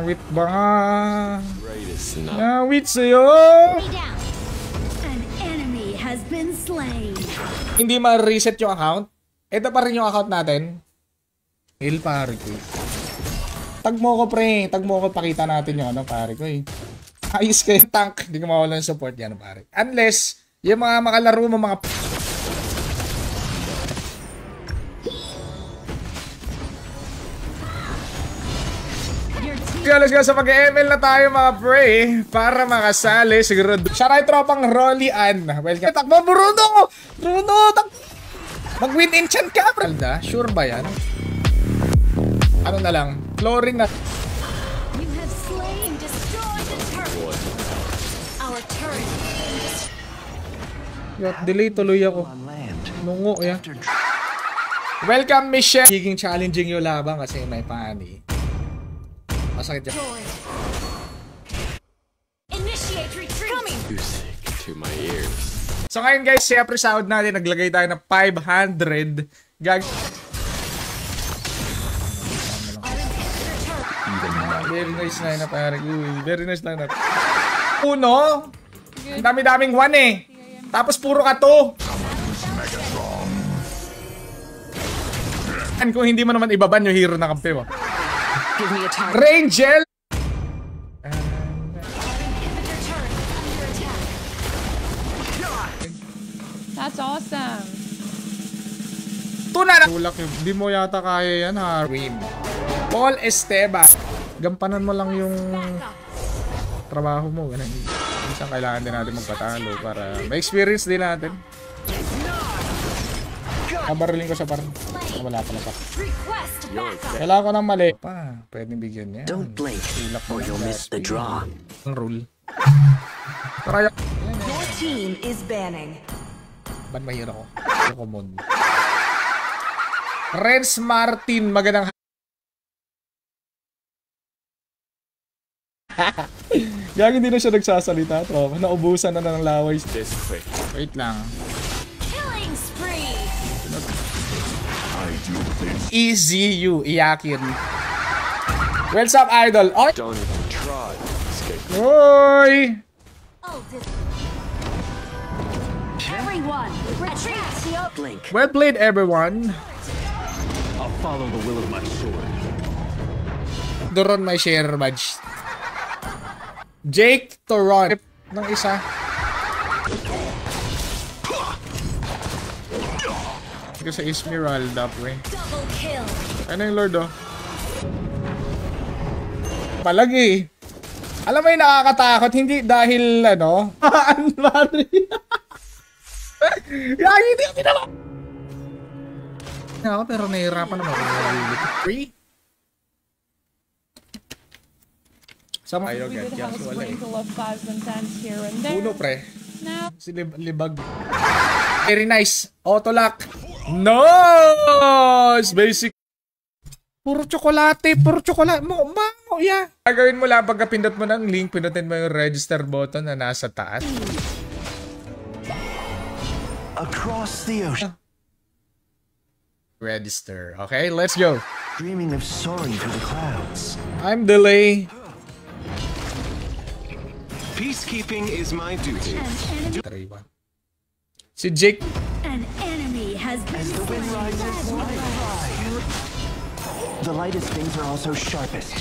Awit ba nga? Awit sa'yo! Hindi ma-reset yung account. Ito pa rin yung account natin. Hil pare ko. Tag mo ko pre. Tag mo ko, pakita natin yung ano pare ko eh. Ayos kayo tank. Hindi ko mawala ng support yan pare. Unless, yung mga makalaro mo mga... Let's go sa mag-ML na tayo mga pre. Para makasali siguro. Siya ay tropang Rolly Ann. Welcome. Takbo Bruno! Bruno! Mag-win enchant ka bro. Sure ba yan? Ano na lang? Chlorine na. Delay tuloy ako. Nungo ya. Welcome Michelle. Higing challenging yung labang kasi may pani. Masakit dyan. So ngayon guys, siyempre sahod natin, naglagay tayo ng 500. Very nice na yun na pare. Very nice lang natin. Uno. Ang dami-daming 1 eh. Tapos puro ka 2. Kung hindi mo naman ibaban yung hero na kampi mo. Rangel! That's awesome. Tuna na! Tulak yun. Hindi mo yata kaya yan ha. Paul Esteban. Gampanan mo lang yung trabaho mo. Minsan kailangan din natin magpatalo para ma-experience din natin. Kabarulin ko sa parang. Wala pa na pa. Kailangan ko ng mali. Pwedeng bigyan niya. Don't blink or you'll miss the draw. Ang rule. Tara. Your team is banning. Ban mahirap ako. Common. Renz Martin, magandang Gagi hindi na siya nagsasalita, tropa. Naubusan na ng laway. Wait lang. Easy you, iyakin. What's up, idol? Oy! Don't even try. Oy! Everyone, retreat. Well played, everyone. I'll follow the will of my sword. Doron may share badge. Jake Toron ng isa. Kasi Esmeralda pre. Ano yung Lord oh? Palagi. Alam mo yung nakakatakot, hindi dahil ano? Anmari. Yan, hindi ako tinala. Ako pero nahihirapan naman. 3? Sama kayo ganyan. Wala eh. Uno pre. Si Libag. Very nice. Autolock. Nice! Basic. Puro tsokolate. Puro tsokolate. Mango, yeah. Gagawin mo lang pagka pindot mo ng link, pindutin mo yung register button na nasa taas. Across the ocean. Register. Okay, let's go. Dreaming of soaring through the clouds. I'm delay. Peacekeeping is my duty. 3-1. Si Jake. An enemy has been As the wind rises, the lightest things are also sharpest.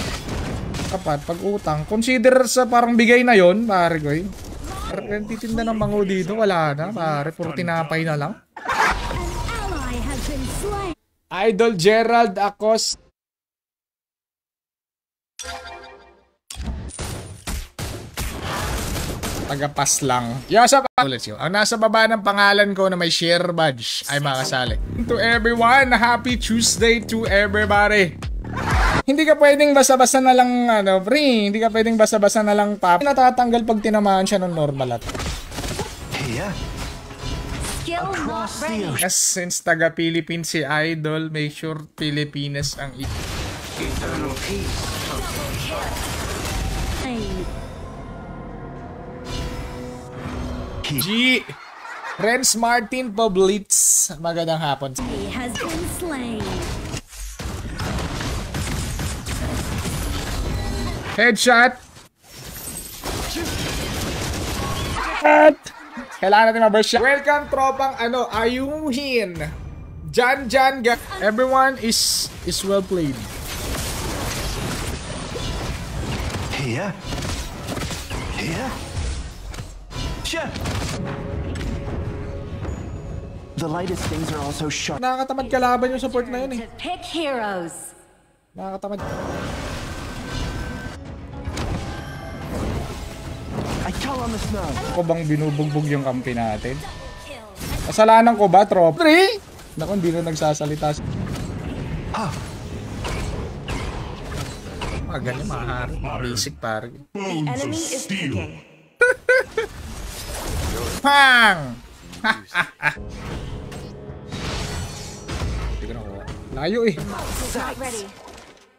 Kapat, pag utang, consider sa parang bigay na yon, pare ko eh. Parang titinda ng mango dito, wala na, pare. Puro tinapay na lang. Idol Gerald Acos. Tagapas lang. Yo, sa ang nasa baba ng pangalan ko na may share badge ay makasali. To everyone, happy Tuesday to everybody. Hindi ka pwedeng basa-basa na lang, ano, pre. Hindi ka pwedeng basa-basa na lang pa. Natatanggal pag tinamaan siya ng normal at. Yeah. Across the ocean. Yes, since taga-Philippines si Idol, make sure Pilipinas ang Eternal peace. G. Renz Martin Poblitz. Magandang hapon. He has been slain. Headshot. At kailangan natin ma-burst shot. Welcome tropang ayuhin. Jan. Everyone is well played. Here. Sure. The lightest things are also sharp. Nakakatamad kalaban yung support na yun eh. To pick heroes. Nakakatamad. I call on the snow. Ako bang binubugbog yung kampi natin? Kasalanan ko ba, trop? 3? Naku, hindi na nagsasalita. Mga ganyan, mga basic pare. The enemy is picking. Pang! Hindi ko nakuha. Layo eh. Not ready.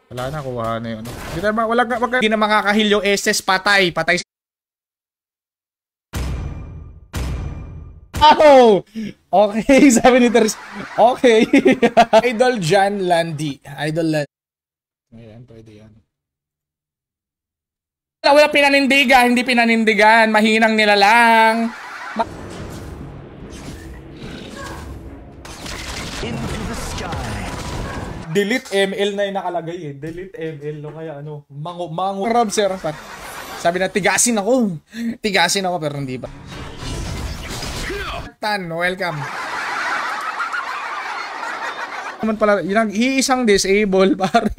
Wala na, kuha na yun. Hindi na makakahil yung SS, patay. Oh! Okay, sabi ni Teres. Okay. Idol Jan Landi. Ayan, pwede yan. Wala pinanindigan, hindi pinanindigan. Mahinang nila lang. Into the sky. Delete ML na yung nakalagay eh. Delete ML. No? Kaya mango. Rob, sir. Sabi na, tigasin ako pero hindi ba. Welcome. Naman pala, yung iisang disable pare.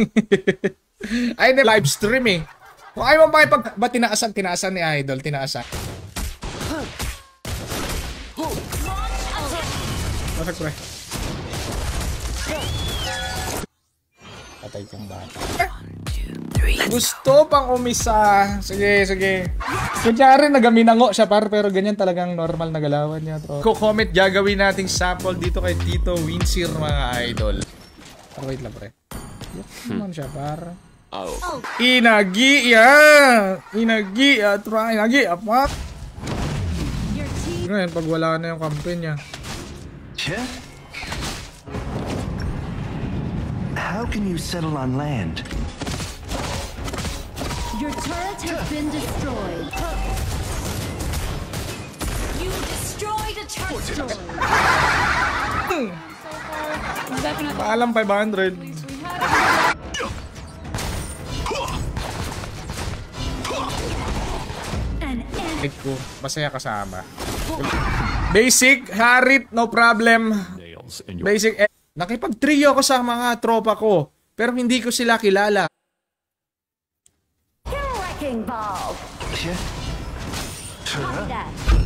Ay, live stream eh. Kung ayaw mo ba tinaasan ni Idol, tinaasan. Bakit pre? Patay kang bata. Gusto pang umisa. Sige. Kunyari nagaminango siya pero ganyan talagang normal na galawan niya. Comment gagawin nating sample dito kay Tito Winsir mga idol. Pero wait lang pre. Naman siya par. Inagi apa? Ngayon pag wala na yung kampe niya. How can you settle on land? Your turret has been destroyed. You destroyed a turret. Definitely. Paalam 500. Ko, masaya kasama. Basic, Harit, no problem. Basic, nakipag-trio ko sa mga tropa ko, pero hindi ko sila kilala. Wrecking ball.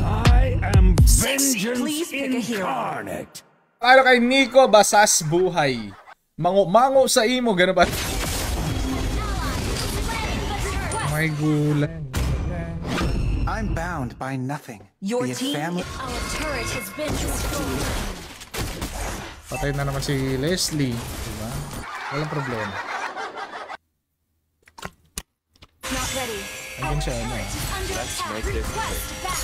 I am Please pick a hero. incarnate. Ano kay Nico Basas Buhay? Mango sa imo, gano'n ba? May gulan. I'm bound by nothing. Your Be it team, family. our turret has been destroyed. Patay na naman si Leslie, diba? Walang problema. Not ready. Andun siya, ano? Under attack. Request back.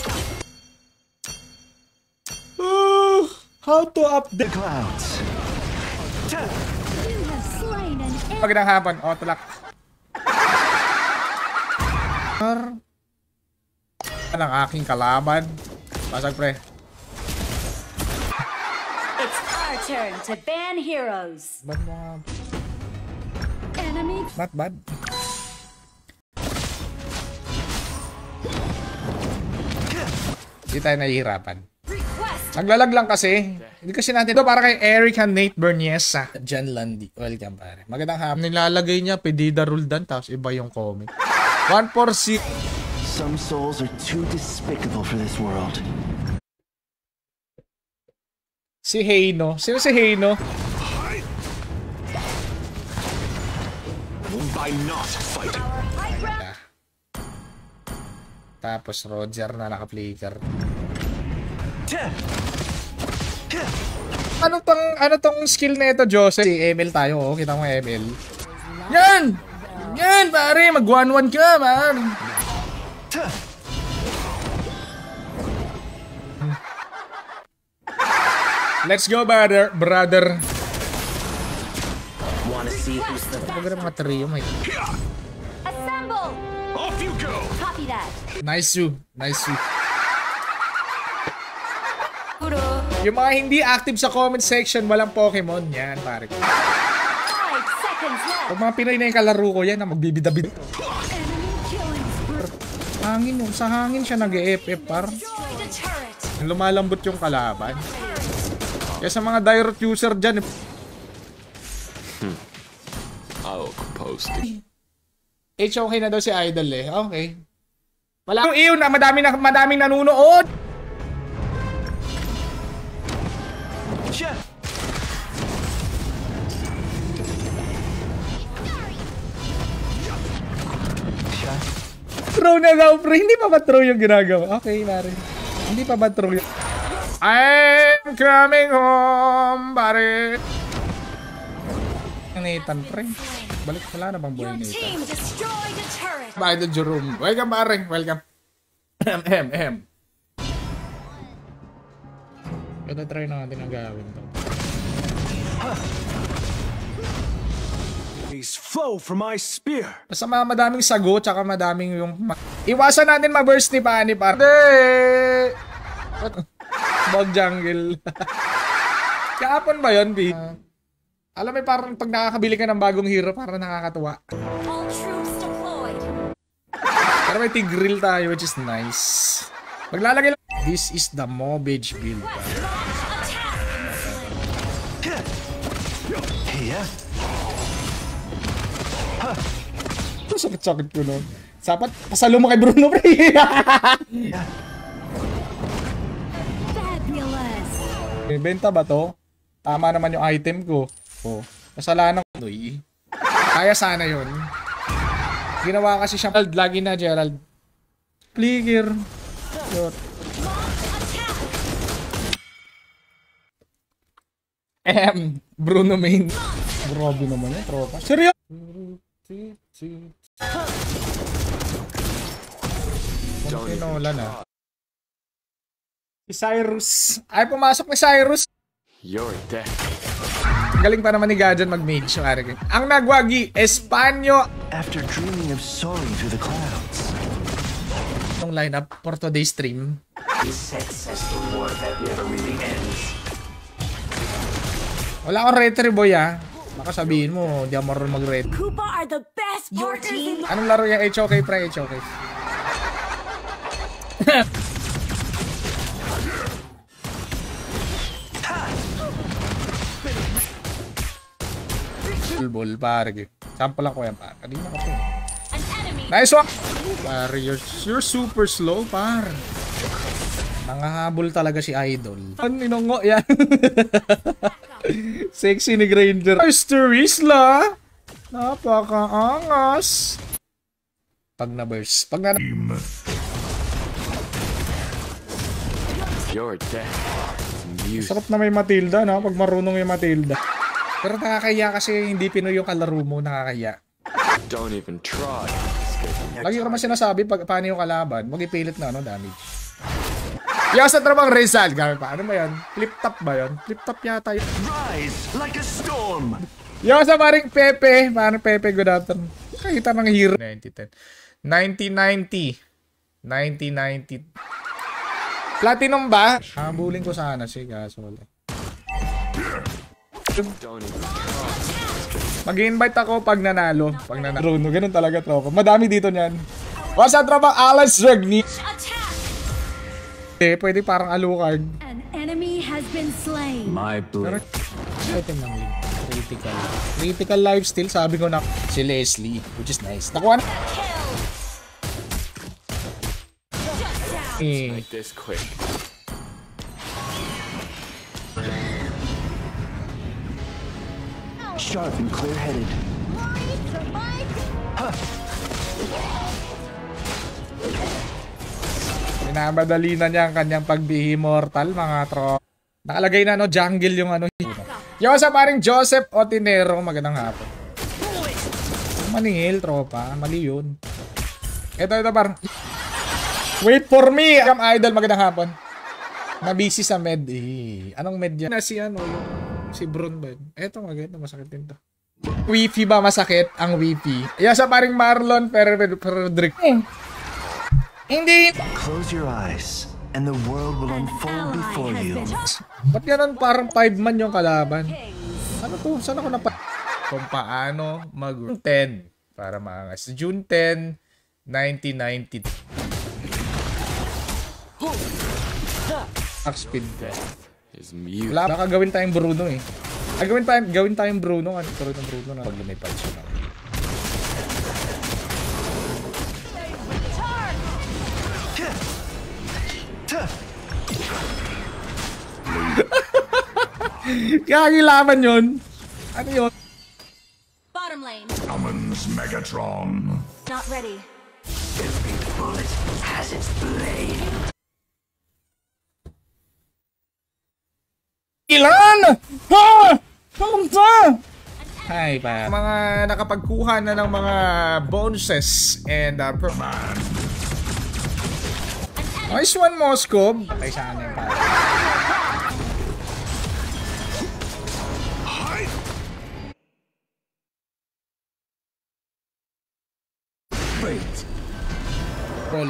How to update? The clouds. You have slain an enemy. Magandang hapon, tulak. Ang aking kalaban. Pasag pre. It's our turn to ban heroes. Bad mo. Enemy. Not bad. Hindi tayo nahihirapan. Request. Naglalag lang kasi. Hindi kasi natin ito para kay Eric and Nate Berniesa. Jan Landi. Welcome pare. Magandang hapon. Nilalagay niya Pedida Roldan tapos iba yung comment. 146. Some souls are too despicable for this world. Si Heino. Sino si Heino? By not fighting. Tapos Roger na naka-flicker. Ano tong skill na ito, Joseph? Si ML tayo, oh. Kita mo ML. Yan! Yan, pare! Mag-1-1 ka, man! Let's go, brother. Wanna see who's the Pagkira mga trio, may. Assemble. you go. Copy that. Nice you. Nice you. Yung mga hindi active sa comment section, walang Pokemon. Yan, pare. 5 seconds left. Pag mga Pinoy na yung kalaro ko, yan na magbibidabid. Enemy killing spree. Hangin yung sa hangin siya nag-e-FF par. Destroy the turret. Lumalambot yung kalaban. Kaya sa mga direct user dyan, I'll compose okay na daw si Idol eh. Okay. Wala yung iyon na madaming nanunood. Chef! Throw na daw, bro. Hindi pa ba throw yung ginagawa? Okay, pare. Hindi pa ba throw yung... I'm coming home, pare. Nathan, pre. Balik, wala na bang boy Your Nathan? team destroyed the turret. Idol Jerome. Welcome, pare. Welcome. Ito try natin ang gawin to. Please flow from my spear. Basta madaming sago, tsaka madaming yung... Iwasan natin ma-burst ni Pani, pare. Bog jungle. Kahapon ba yun, B? Alam mo, parang pag nakakabili ka ng bagong hero, parang nakakatuwa. All troops deployed. Pero may tigrill tayo, which is nice. Maglalagay lang. This is the Mobage build. Yeah. Sakit-sakit ko nun. Sapat, pasalo mo kay Bruno, pre. Fabulous. May benta ba to? Tama naman yung item ko. Oh, kasalanan ko. Kaya sana yun. Ginawa kasi siya. Lagi na, Gerald. Flicker. Bruno main. Grabe naman yung tropa. Seryo? Pinolan ah. Si Cyrus. Ay, pumasok ni Cyrus. You're dead. Galing pa naman ni Gajan mag-mage. Ang nagwagi, Espanyo. After dreaming of soaring through the clouds. Itong lineup for today's stream. Wala akong retry boy ah. Baka sabihin mo, di ako marunong mag-retry. Koopa are the best partners in Anong laro yung HOK pre? HOK. Ball pare. Sample lang ko yan pare. Kanina ka po. an enemy. Nice one! Pare, you're super slow pare. Nangahabol talaga si Idol. Ninongo yan. Sexy ni Granger. Mr. Isla! Napakaangas. Pag na-burst. Pag na... You're dead. You Sarap na may Matilda, no? Pag marunong yung Matilda. Pero nakakaya kasi hindi Pinoy yung kalaro mo, nakakaya. don't even try. Lagi ko naman sinasabi, pag paano yung kalaban, mag-ipilit na, no, damage. Yung sa trabang Rizal, gamit pa. Ano ba yun? Flip-top ba yun? Flip-top yata yun. Rise like a storm. Yung sa paring Pepe. Paano Pepe, good afternoon. Kakita ng hero. 1910. 1990. Platinum ba? Habulin ko sana si kaso wala. Don't even Mag-invite ako pag nanalo. Pag nanalo. Bruno, ganun talaga tropa. Madami dito niyan. What's up tropa? Alas Dragni. Attack. Pwede parang Alucard. An enemy has been slain. My Pero, blade. item lang yun. Critical lifesteal. Sabi ko na si Leslie. Which is nice. Nakuha na. Make this quick. Sharp and clear-headed. Minamadali na niya ang kanyang pagbihi mortal, mga tro. Nakalagay na no, jungle yung ano. Yo, sa paring Joseph Otinero, magandang hapon. Maningil, tropa. Mali yun. Ito parang... Wait for me! Come idol, magandang hapon. Nabisi sa med. Anong med yan? Na si ano, yung... Si Bron ba yun? Eto, maganda. Masakit din to. Wifi ba masakit? Ang wifi. Yeah, sa paring Marlon Frederick. Hindi. Close your eyes, and the world will unfold before you. Ba't ganun parang 5 man yung kalaban? Ano to? Saan ako napa... Kung paano mag... 10 para maangas. June 10, 1990. Attack speed ko. Is mute. Wala ka gawin tayong Bruno eh. Ay, gawin tayong Bruno. Ano ito rin ng Bruno na pag lumipad siya. Kakilaman yun. Ano yun? Bottom lane. Summons Megatron. Not ready. Ilan? Ha? Kamusta? Hi pa. Mga nakapagkuha na ng mga bonuses and nice one, Moscow. Patay sa akin pa. Roll.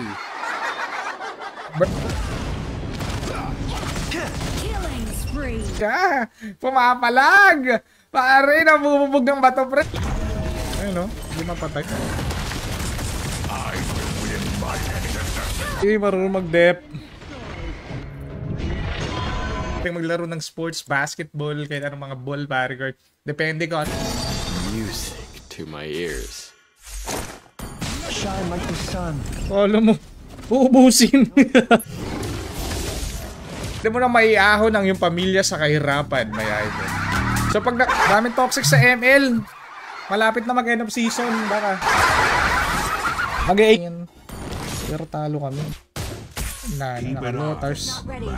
Killing spree. Ka! Pumapalag! Pare, nabububog ng bato, pre. Ayun, no? Hindi mapatay. Hindi marunong mag-dep. Maglaro ng sports, basketball, kahit anong mga ball, pare. Depende ko. Music to my ears. Shine like the sun. Alam mo, uubusin. Hindi mo na maiahon ang yung pamilya sa kahirapan, may idol. So pag daming toxic sa ML, malapit na mag-end of season, baka mag-8. Pero talo kami. Naka-lotars. Not ready.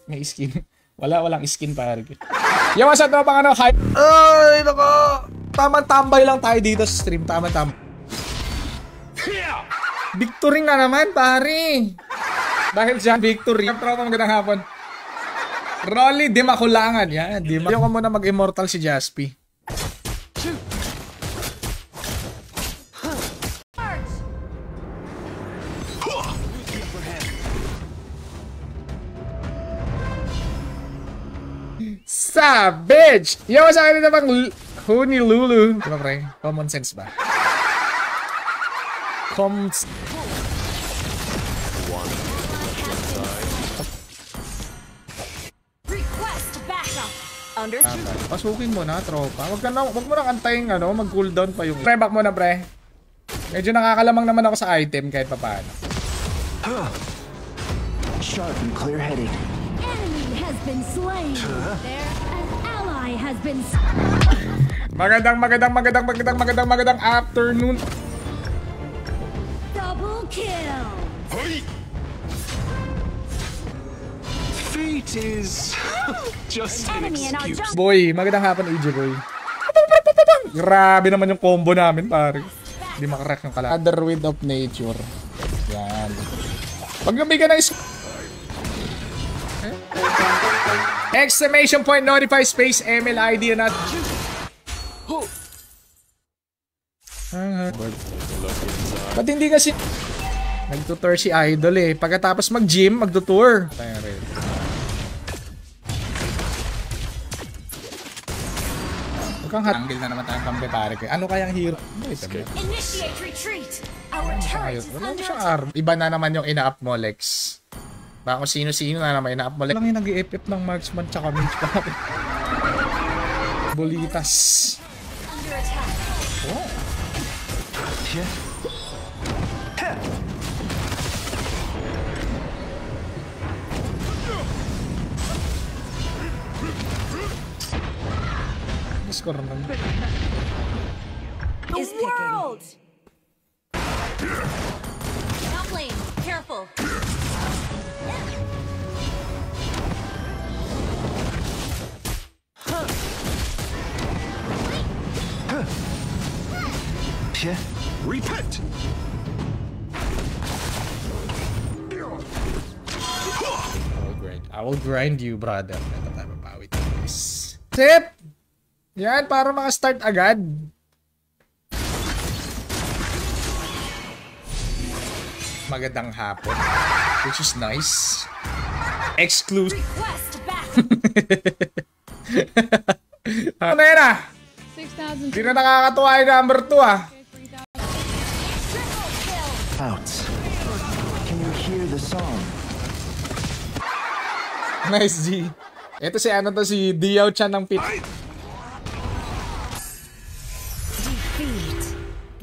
May skin. Walang skin pare. Yung mga sa tropang ano, hype. Ay, nako. Tamang tambay lang tayo dito sa stream. Tamang tambay. Victory nga naman, pare. Dahil dyan, victory. Yung tropa, magandang hapon. Rolly, di makulangan. Yan, di makulangan. Ayaw ko muna mag-immortal si Jaspi. Savage! Yo, sa akin na bang Huni Lulu? Diba pre? Common sense ba? Request backup. Understood. Pasukin mo na, tropa. Wag mo nang antayin, mag-cooldown pa yung... Pre, back mo na, pre. Medyo nakakalamang naman ako sa item kahit papaano. Sharp and clear-headed. Enemy has been slain. There, an ally has been. Magandang afternoon. Double kill. Fate is just an Enemy in our excuse. jungle. Boy, magandang hapon, AJ boy. Grabe naman yung combo namin, pare. Hindi makarek yung kala. Other Wind of Nature. Yan. Pag nabigyan ng exclamation point, notify space, ML ID na. Ba't hindi kasi nagtutour si Idol eh. Pagkatapos mag-gym, magtutour. Tayo rin. Mukhang angle na naman tayong kampe pare ko. Ano kayang hero? Initiate retreat. Our turret is Wala mo under siyang arm. Iba na naman yung ina-up mo, Lex. Baka kung sino-sino na naman ina-up mo, Lex. Lang yung nag-i-FF ng marksman tsaka mage pa. Bolitas. under attack. Oh. Score naman. Is world. Top lane, careful. Repent! I will grind you, brother. Ito tayo mapawit. Sip! Yan, para maka-start agad. Magandang hapon. Which is nice. Exclusive. Ano na yan ah? 6,000. Hindi na nakakatuwa yung number 2 ah. Out. Can you hear the song? Nice, G. Ito si ano to, si Diao Chan ng pit.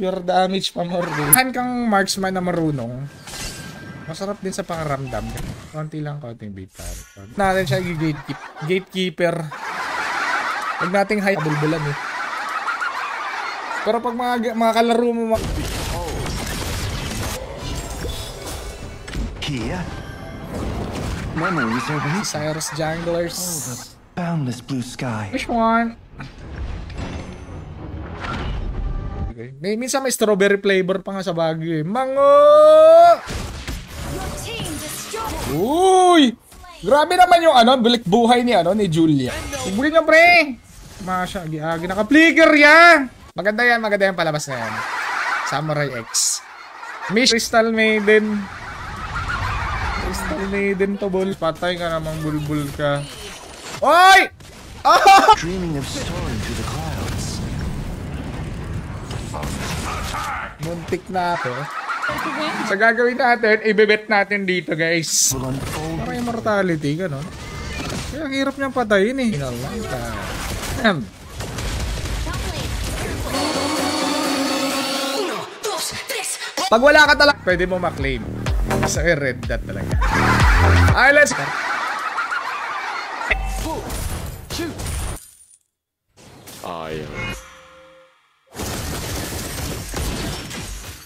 Pure damage pa more. Han kang marksman na marunong. Masarap din sa pangaramdam. Konti lang, konting beat pare. Natin siya gatekeeper. Huwag nating high bulbulan eh. Pero pag mga kalaro mo Kia? Memories are beneath Cyrus Junglers. the boundless blue sky. Which one? Okay. Minsan may strawberry flavor pa nga sa Baguio eh. Mango! Uy! Grabe naman yung ano, bilik buhay ni ano, ni Julia. Ibigin niyo pre! Masya, agi naka-flicker yan! Maganda yan palabas na yan. Samurai X. Miss Crystal Maiden. Crystal Maiden to, bol. Patay ka namang bulbul ka. Oy! Oh! Dreaming of soaring through the clouds. Muntik na ako. Sa gagawin natin, ibebet natin dito, guys. Will unfold. Para immortality, gano'n. Kaya ang hirap niyang patayin eh. Pag wala ka talaga, pwede mo maklaim. Sa red dot talaga. Ay, let's go.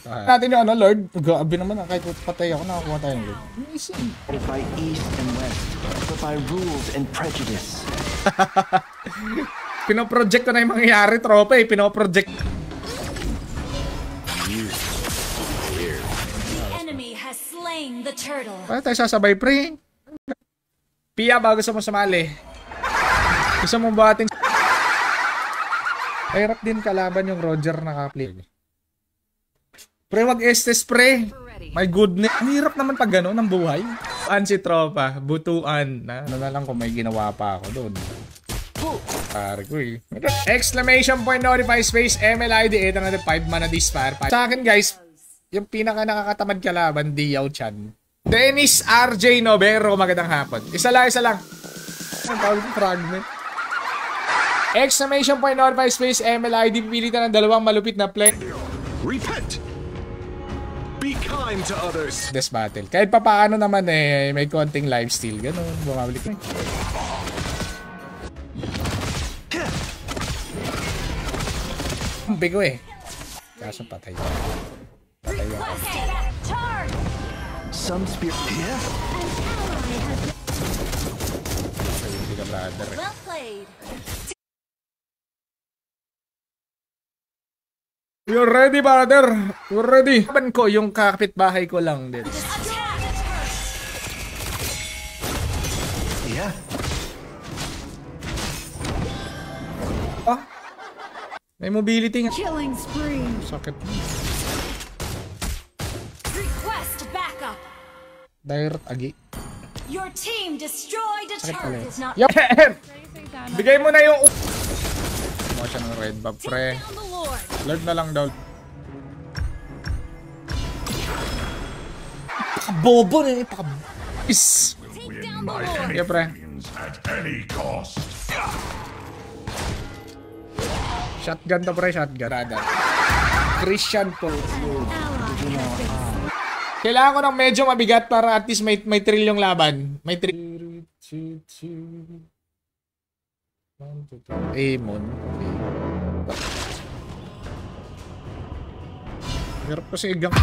Natin yung ano, Lord. Grabe naman, kahit patay ako, nakakuha tayo ng Lord. Amazing. By east and west, but by rules and prejudice. Pinoproject ko na yung mangyayari, tropa eh. Pinoproject. Enemy has slain the turtle. Paano tayo sasabay, pre? Pia, bago sa mo sumali. Gusto mong bating... Hirap din kalaban yung Roger na ka-play. Pre, wag estes, pre. My goodness. Ang hirap naman pag gano'n ang buhay. Si tropa, butuan. Ano na lang kung may ginawa pa ako doon. Pare ko eh. Exclamation point, notify space, MLID 805 mana dispar. Sa akin guys, yung pinaka nakakatamad kalaban, Diao Chan. Dennis RJ Novero, magandang hapon. Isa lang. Ang tawag yung fragment. Exclamation point, notify space, MLID, pipilitan ng dalawang malupit na play. Repent! Be kind to others. This battle. Kahit pa paano naman eh, may konting lifesteal. Ganun, bumabalik na. Ang bigo eh. Kaso patay. Patay ako. Some spirit. Yeah. Hindi ka brother eh. Well played. You're ready, brother. You're ready. Kaban ko yung kapitbahay ko lang din. Yeah. Ah? May mobility nga. Killing spree. Sakit. Request backup. Direct agi. Your team destroyed a Sakit pala turret. yun. Is not Yup! Bigay mo na yung... Mo siya ng red buff, pre. down the Lord. Lord na lang daw. Bobo na yun. Is. Take down the Lord. Yeah, pre. At any cost. Shotgun to, pre. Shotgun. Radar. Christian po. Kailangan ko ng medyo mabigat para at least may thrill yung laban. May thrill. Amon. Hirap kasi igang.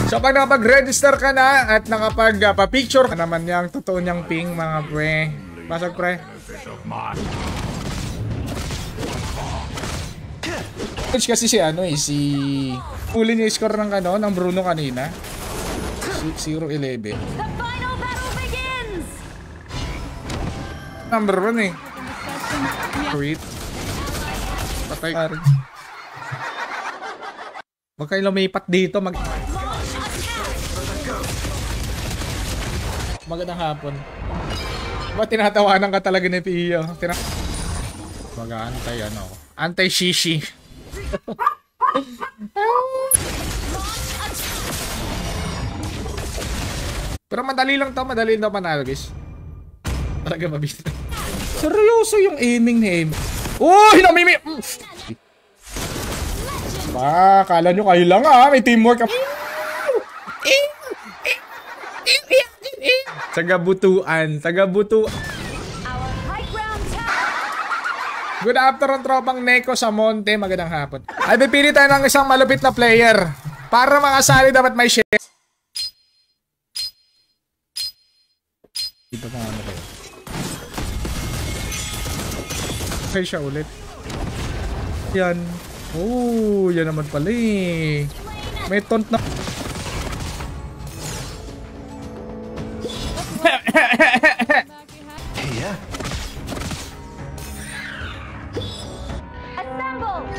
So pag nakapag-register ka na at nakapag-pa-picture ka naman niyang totoo niyang ping, mga pre. Pasok, pre. Kasi si ano eh, si... Huli niya yung score ng Bruno kanina. 0-11. The final battle begins! Number 1 eh. Crit. Patay ka rin. Huwag kayo lumipat dito. Magandang hapon. Ba't tinatawanan ka talaga ni Pio? Mag-aantay ano ako. Antay-shishi. Pero madali lang to. Madali lang manalo guys. Talaga mabisa. Seryoso yung aiming ni aim. Oh! Hinamimi! Ba, kala nyo kayo lang ah. May teamwork. Tagabutuan. Good afternoon, tropang Neko sa Monte. Magandang hapon. Ay, pipili tayo ng isang malupit na player. Para makasali dapat may share. Dito pa nga kayo. Okay siya ulit. Yan. Oh, yan naman pala eh. May taunt na.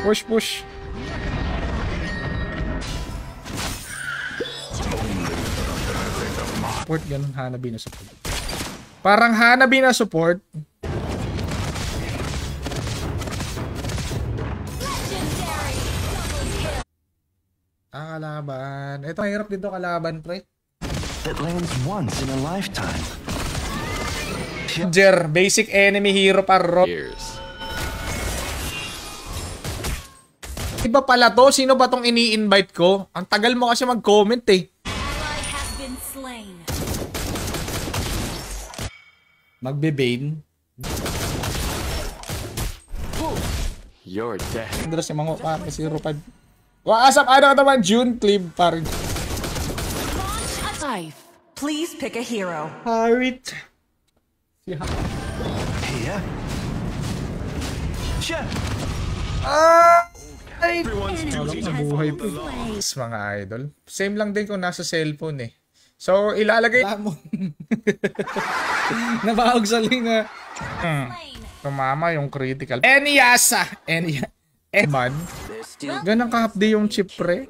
Push. Support, ganun. Hanabi na support. Parang Hanabi na support. Kalaban. Ito, mahirap dito kalaban, pre. That lands once in a lifetime. Basic enemy hero para Years. Iba pala to. Sino ba tong ini-invite ko? Ang tagal mo kasi mag-comment eh. Magbe-bane. You're dead. Andres yung mga pa. 05. Waasap ano ka naman June Clip parang. Please pick a hero. Harit. Yeah. Ay! Everyone's duty to Buhay po. Mga idol. Same lang din kung nasa cellphone eh. So, ilalagay mo. Nabahog sa linga. Tumama yung critical. Enyasa! Eman. Ganang kahapdi yung chip pre.